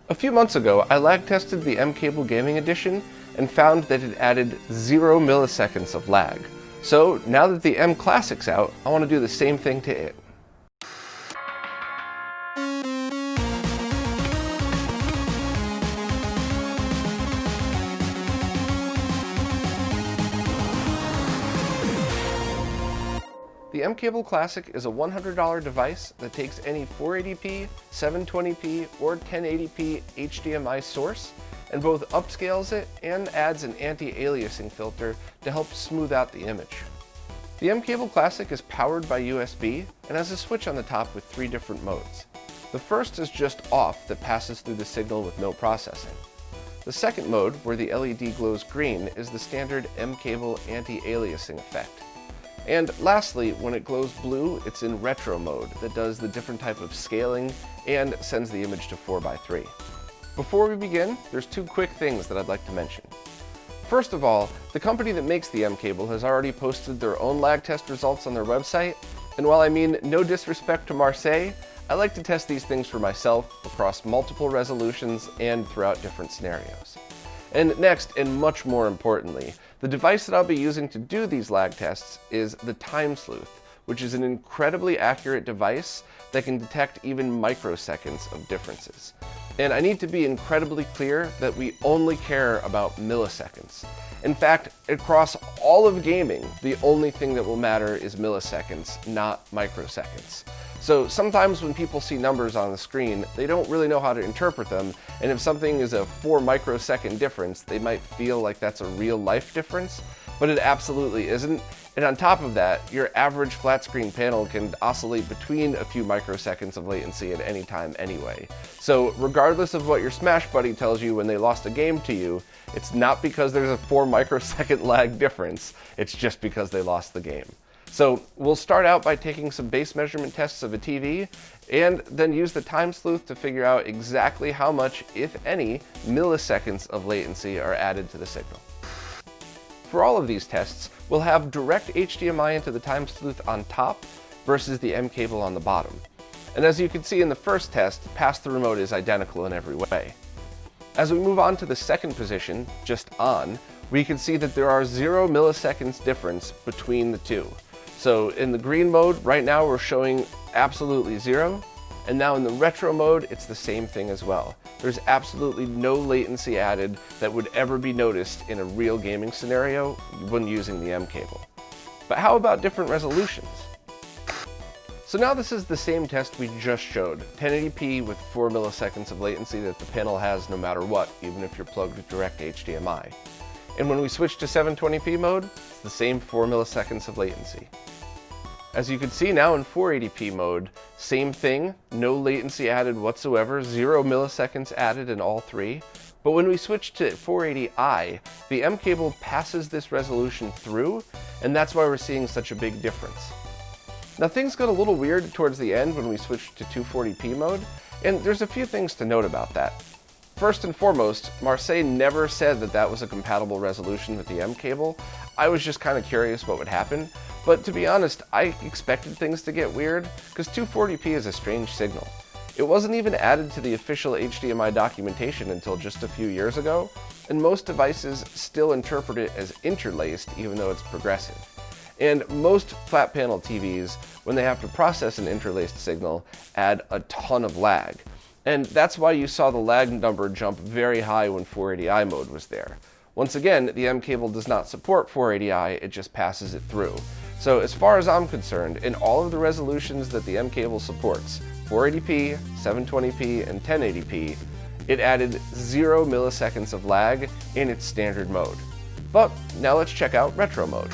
A few months ago, I lag tested the mCable Gaming Edition and found that it added 0 milliseconds of lag. So now that the mClassic's out, I want to do the same thing to it. The mCable Classic is a $100 device that takes any 480p, 720p, or 1080p HDMI source and both upscales it and adds an anti-aliasing filter to help smooth out the image. The mCable Classic is powered by USB and has a switch on the top with 3 different modes. The first is just off that passes through the signal with no processing. The second mode, where the LED glows green, is the standard mCable anti-aliasing effect. And lastly, when it glows blue, it's in retro mode that does the different type of scaling and sends the image to 4:3. Before we begin, there's 2 quick things that I'd like to mention. First of all, the company that makes the mCable has already posted their own lag test results on their website, and while I mean no disrespect to Marseille, I like to test these things for myself across multiple resolutions and throughout different scenarios. And next, and much more importantly, the device that I'll be using to do these lag tests is the Time Sleuth, which is an incredibly accurate device that can detect even microseconds of differences. And I need to be incredibly clear that we only care about milliseconds. In fact, across all of gaming, the only thing that will matter is milliseconds, not microseconds. So sometimes when people see numbers on the screen, they don't really know how to interpret them, and if something is a 4 microsecond difference, they might feel like that's a real life difference, but it absolutely isn't. And on top of that, your average flat screen panel can oscillate between a few microseconds of latency at any time anyway. So regardless of what your Smash buddy tells you when they lost a game to you, it's not because there's a 4 microsecond lag difference, it's just because they lost the game. So we'll start out by taking some base measurement tests of a TV, and then use the Time Sleuth to figure out exactly how much, if any, milliseconds of latency are added to the signal. For all of these tests, we'll have direct HDMI into the Time Sleuth on top versus the mCable on the bottom. And as you can see in the first test, pass-through mode is identical in every way. As we move on to the second position, just on, we can see that there are 0 milliseconds difference between the two. So in the green mode, right now we're showing absolutely 0, and now in the retro mode, it's the same thing as well. There's absolutely no latency added that would ever be noticed in a real gaming scenario when using the mCable. But how about different resolutions? So now this is the same test we just showed, 1080p with 4 milliseconds of latency that the panel has no matter what, even if you're plugged with direct HDMI. And when we switch to 720p mode, it's the same 4 milliseconds of latency. As you can see now in 480p mode, same thing, no latency added whatsoever, 0 milliseconds added in all 3. But when we switch to 480i, the mCable passes this resolution through, and that's why we're seeing such a big difference. Now things got a little weird towards the end when we switched to 240p mode, and there's a few things to note about that. First and foremost, Marseille never said that that was a compatible resolution with the mCable. I was just kind of curious what would happen. But to be honest, I expected things to get weird, because 240p is a strange signal. It wasn't even added to the official HDMI documentation until just a few years ago, and most devices still interpret it as interlaced even though it's progressive. And most flat panel TVs, when they have to process an interlaced signal, add a ton of lag. And that's why you saw the lag number jump very high when 480i mode was there. Once again, the mCable does not support 480i, it just passes it through. So as far as I'm concerned, in all of the resolutions that the mCable supports, 480p, 720p, and 1080p, it added 0 milliseconds of lag in its standard mode. But now let's check out retro mode.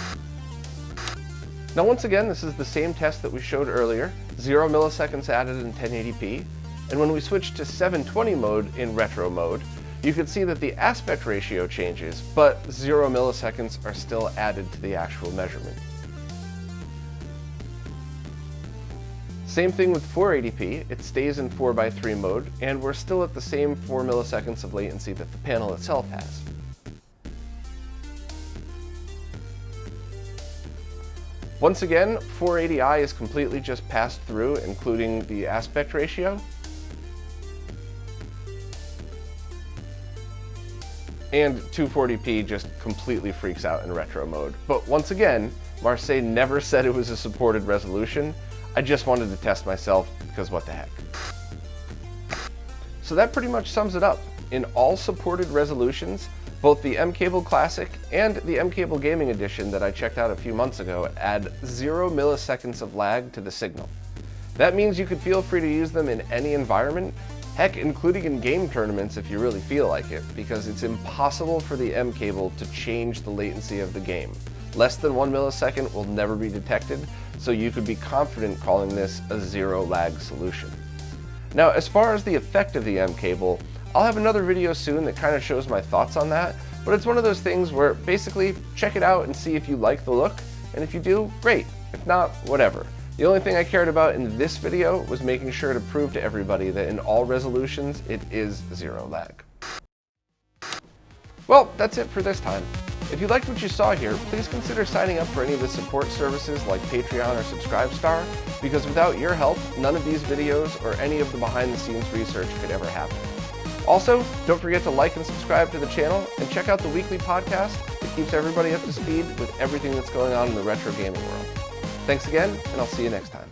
Now once again, this is the same test that we showed earlier, 0 milliseconds added in 1080p, and when we switch to 720 mode in retro mode, you can see that the aspect ratio changes, but 0 milliseconds are still added to the actual measurement. Same thing with 480p, it stays in 4:3 mode, and we're still at the same 4 milliseconds of latency that the panel itself has. Once again, 480i is completely just passed through, including the aspect ratio. and 240p just completely freaks out in retro mode. But once again, Marseille never said it was a supported resolution. I just wanted to test myself because what the heck. So that pretty much sums it up. In all supported resolutions, both the mCable Classic and the mCable Gaming Edition that I checked out a few months ago add 0 milliseconds of lag to the signal. That means you could feel free to use them in any environment, heck, including in game tournaments if you really feel like it, because it's impossible for the mCable to change the latency of the game. Less than 1 millisecond will never be detected, so you could be confident calling this a zero lag solution. Now, as far as the effect of the mCable, I'll have another video soon that kind of shows my thoughts on that, but it's one of those things where basically check it out and see if you like the look, and if you do, great. If not, whatever. The only thing I cared about in this video was making sure to prove to everybody that in all resolutions, it is zero lag. Well, that's it for this time. If you liked what you saw here, please consider signing up for any of the support services like Patreon or Subscribestar, because without your help, none of these videos or any of the behind-the-scenes research could ever happen. Also, don't forget to like and subscribe to the channel, and check out the weekly podcast that keeps everybody up to speed with everything that's going on in the retro gaming world. Thanks again, and I'll see you next time.